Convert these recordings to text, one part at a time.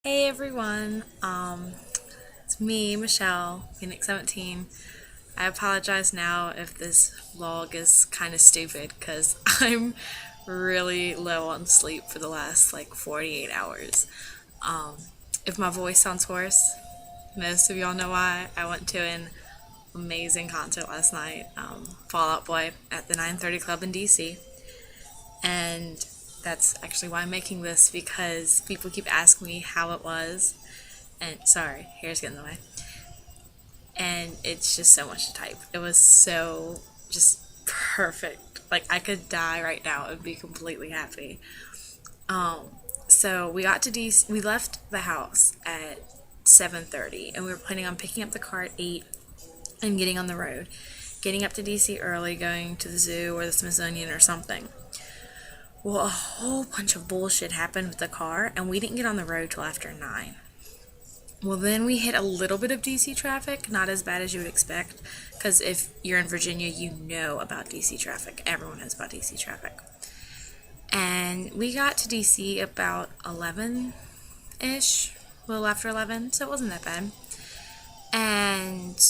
Hey everyone, it's me, Michelle, Phoenix 17. I apologize now if this vlog is kind of stupid because I'm really low on sleep for the last like 48 hours. If my voice sounds hoarse, most of y'all know why. I went to an amazing concert last night, Fall Out Boy at the 9:30 Club in DC, and that's actually why I'm making this because people keep asking me how it was. And sorry, hair's getting in the way. And it's just so much to type. It was so just perfect. Like I could die right now and be completely happy. So we got to DC. We left the house at 7:30, and we were planning on picking up the car at 8 and getting on the road, getting up to DC early, going to the zoo or the Smithsonian or something. Well, a whole bunch of bullshit happened with the car, and we didn't get on the road till after 9. Well, then we hit a little bit of DC traffic, not as bad as you would expect, because if you're in Virginia, you know about DC traffic. Everyone knows about DC traffic. And we got to DC about 11-ish, a little after 11, so it wasn't that bad. And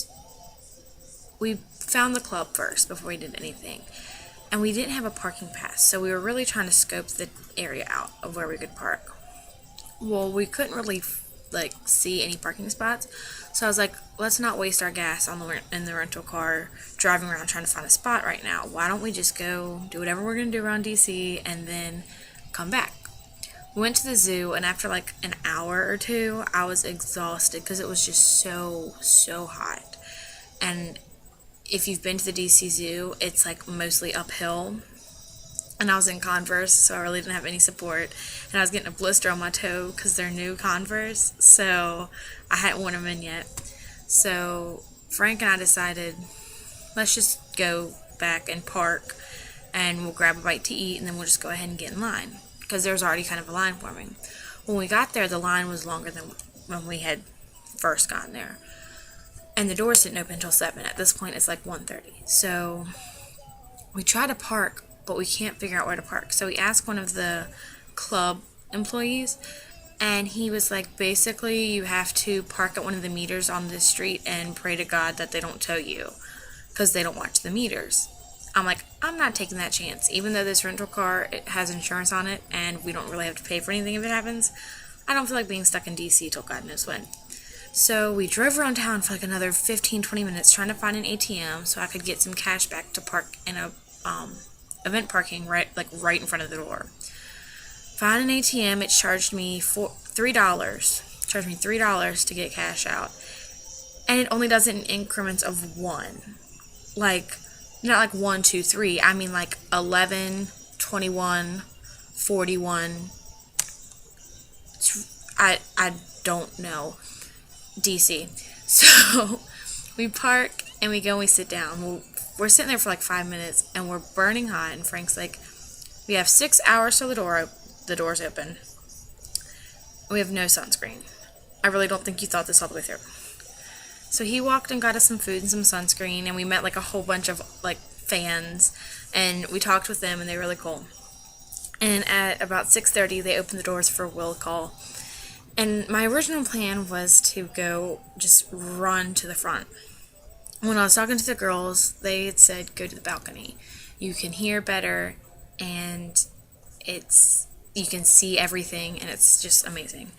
we found the club first before we did anything. And we didn't have a parking pass, so we were really trying to scope the area out of where we could park. Well, we couldn't really see any parking spots, so I was like, let's not waste our gas in the rental car driving around trying to find a spot right now. Why don't we just go do whatever we're gonna do around DC and then come back? We went to the zoo, and after like an hour or two, I was exhausted because it was just so hot. And if you've been to the DC Zoo, it's like mostly uphill. And I was in Converse, so I really didn't have any support. And I was getting a blister on my toe because they're new Converse, so I hadn't worn them in yet. So Frank and I decided, let's just go back and park, and we'll grab a bite to eat, and then we'll just go ahead and get in line. Because there was already kind of a line forming. When we got there, the line was longer than when we had first gotten there. And the doors didn't open until 7. At this point, it's like 1:30. So we try to park, but we can't figure out where to park. So we asked one of the club employees, and he was like, basically, you have to park at one of the meters on this street and pray to God that they don't tow you because they don't watch the meters. I'm like, I'm not taking that chance. Even though this rental car, it has insurance on it, and we don't really have to pay for anything if it happens, I don't feel like being stuck in DC till God knows when. So we drove around town for like another 15-20 minutes trying to find an ATM so I could get some cash back to park in a event parking right in front of the door. Found an ATM. It charged me $3. Charged me $3 to get cash out, and it only does it in increments of 1. Like not like 1, 2, 3. I mean like 11, 21, 41. I don't know. DC. So we park and we go and we sit down. We're sitting there for like 5 minutes and we're burning hot, and Frank's like, we have 6 hours till the door's open. We have no sunscreen. I really don't think you thought this all the way through. So he walked and got us some food and some sunscreen, and we met like a whole bunch of like fans, and we talked with them, and they were really cool. And at about 6:30 they opened the doors for a will call. And my original plan was to go just run to the front. When I was talking to the girls, they had said go to the balcony. You can hear better, and you can see everything, and it's just amazing.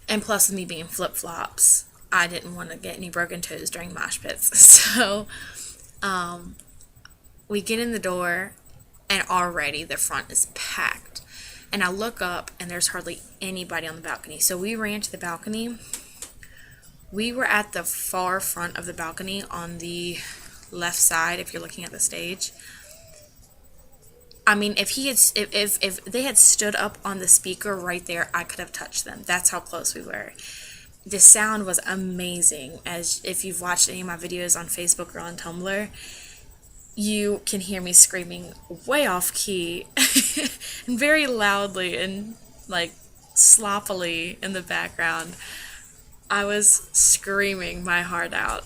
And plus, with me being flip-flops, I didn't want to get any broken toes during mosh pits. So we get in the door, and already the front is packed. And I look up, and there's hardly anybody on the balcony. So we ran to the balcony. We were at the far front of the balcony on the left side if you're looking at the stage. I mean, if they had stood up on the speaker right there, I could have touched them. That's how close we were. The sound was amazing. As if you've watched any of my videos on Facebook or on Tumblr, you can hear me screaming way off key and very loudly and like sloppily in the background. I was screaming my heart out.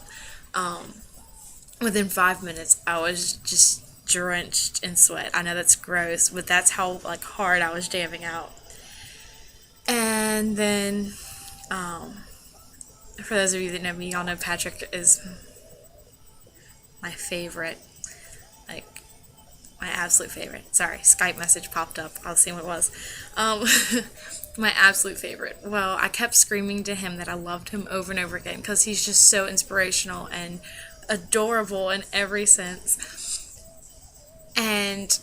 Within 5 minutes, I was just drenched in sweat. I know that's gross, but that's how like hard I was jamming out. And then For those of you that know me, y'all know Patrick is my favorite, like, my absolute favorite. Sorry, Skype message popped up. I was seeing what it was. My absolute favorite. Well, I kept screaming to him that I loved him over and over again because he's just so inspirational and adorable in every sense. And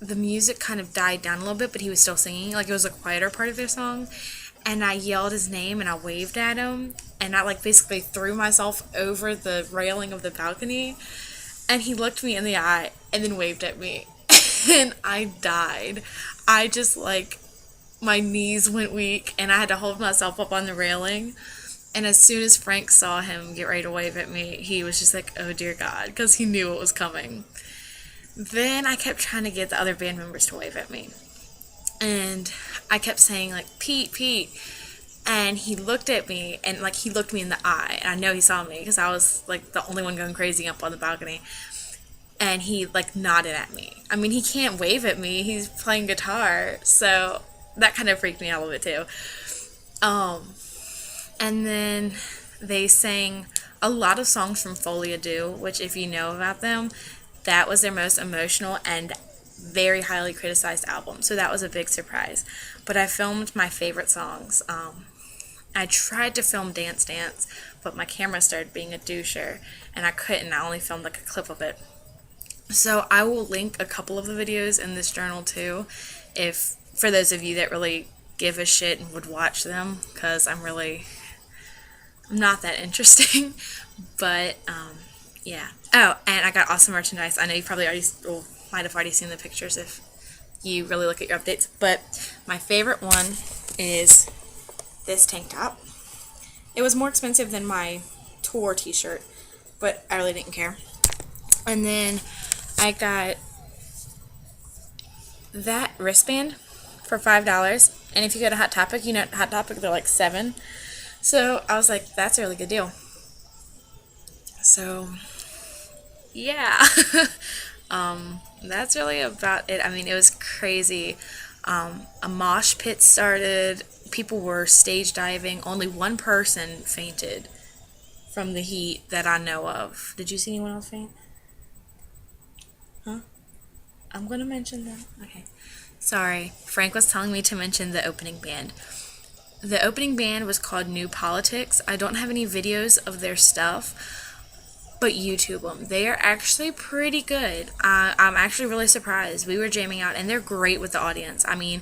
the music kind of died down a little bit, but he was still singing. Like, it was a quieter part of their song. And I yelled his name and I waved at him. And I, like, basically threw myself over the railing of the balcony. And he looked me in the eye and then waved at me. And I died. I just, like, my knees went weak and I had to hold myself up on the railing. And as soon as Frank saw him get ready to wave at me, he was just like, oh dear God, because he knew it was coming. Then I kept trying to get the other band members to wave at me. And I kept saying, like, Pete, Pete. And he looked at me, and, like, he looked me in the eye. And I know he saw me, because I was, like, the only one going crazy up on the balcony. And he, like, nodded at me. I mean, he can't wave at me. He's playing guitar. So that kind of freaked me out a little bit, too. And then they sang a lot of songs from Folie à Deux, which, if you know about them, that was their most emotional and very highly criticized album. So that was a big surprise. But I filmed my favorite songs. I tried to film Dance Dance, but my camera started being a doucher, and I couldn't. I only filmed, like, a clip of it. So I will link a couple of the videos in this journal, too, if for those of you that really give a shit and would watch them, because I'm not that interesting. But, yeah. Oh, and I got awesome merchandise. I know you probably might have already seen the pictures if you really look at your updates. But my favorite one is this tank top. It was more expensive than my tour t-shirt, but I really didn't care. And then I got that wristband for $5. And if you go to Hot Topic, you know, Hot Topic, they're like $7. So I was like, that's a really good deal. So, yeah. That's really about it. I mean, it was crazy. A mosh pit started. People were stage diving. Only one person fainted from the heat that I know of. Did you see anyone else faint? Huh? I'm going to mention them. Okay. Sorry. Frank was telling me to mention the opening band. The opening band was called New Politics. I don't have any videos of their stuff, but YouTube them. They are actually pretty good. I'm actually really surprised. We were jamming out, and they're great with the audience. I mean,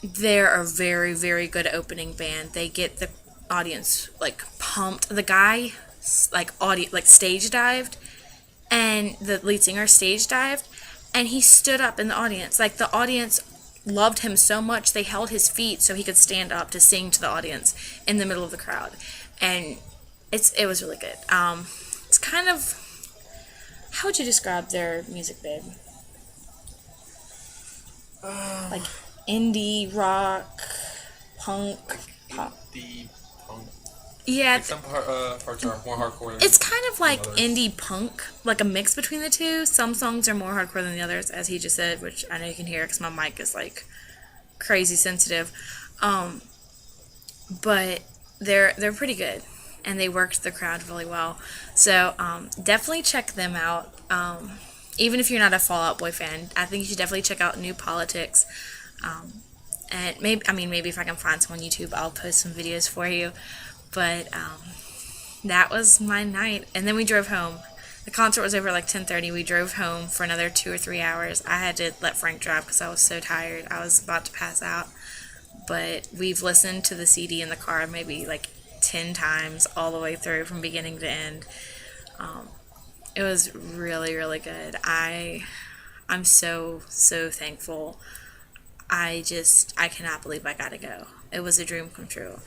they're a very, very good opening band. They get the audience, like, pumped. The guy, like, stage dived, and the lead singer stage dived, and he stood up in the audience. Like, the audience loved him so much, they held his feet so he could stand up to sing to the audience in the middle of the crowd. And it was really good. It's kind of, how would you describe their music, babe? Like indie rock, punk, pop. Indie punk. Yeah. Like some parts are more hardcore than It's kind of like others. indie punk, like a mix between the two. Some songs are more hardcore than the others, as he just said, which I know you can hear because my mic is like crazy sensitive. But they're pretty good, and they worked the crowd really well. So definitely check them out. Even if you're not a Fall Out Boy fan, I think you should definitely check out New Politics. And maybe if I can find some on YouTube, I'll post some videos for you. But that was my night, and then we drove home. The concert was over at like 10:30. We drove home for another 2 or 3 hours. I had to let Frank drive because I was so tired. I was about to pass out. But we've listened to the CD in the car maybe like 10 times all the way through from beginning to end. It was really, really good. I'm so, so thankful. I cannot believe I got to go. It was a dream come true.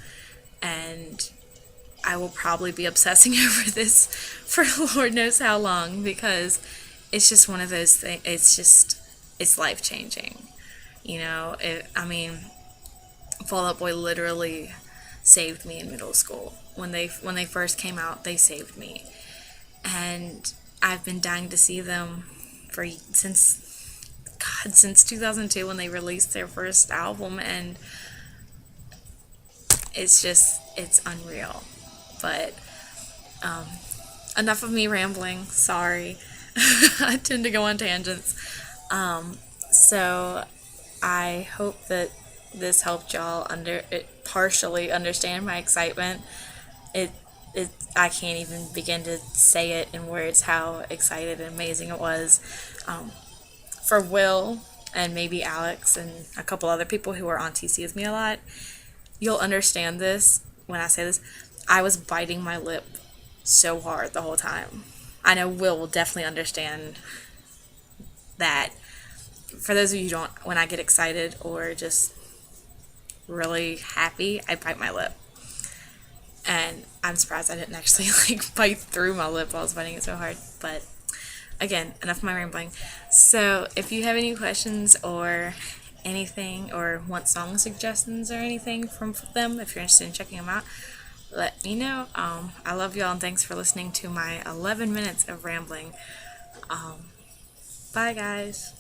And I will probably be obsessing over this for Lord knows how long, because it's just one of those things. It's life-changing. You know, Fall Out Boy literally saved me in middle school. When they first came out, they saved me. And I've been dying to see them since 2002 when they released their first album, and it's unreal. But enough of me rambling. Sorry. I tend to go on tangents. So I hope that this helped y'all partially understand my excitement. It I can't even begin to say it in words how excited and amazing it was. For Will and maybe Alex and a couple other people who are on TC with me a lot, you'll understand this when I say this. I was biting my lip so hard the whole time. I know Will definitely understand that. For those of you who don't, when I get excited or just really happy, I bite my lip. And I'm surprised I didn't actually bite through my lip while I was biting it so hard. But again, enough of my rambling. So if you have any questions or anything, or want song suggestions or anything from them, if you're interested in checking them out, let me know. I love y'all, and thanks for listening to my 11 minutes of rambling. Bye, guys.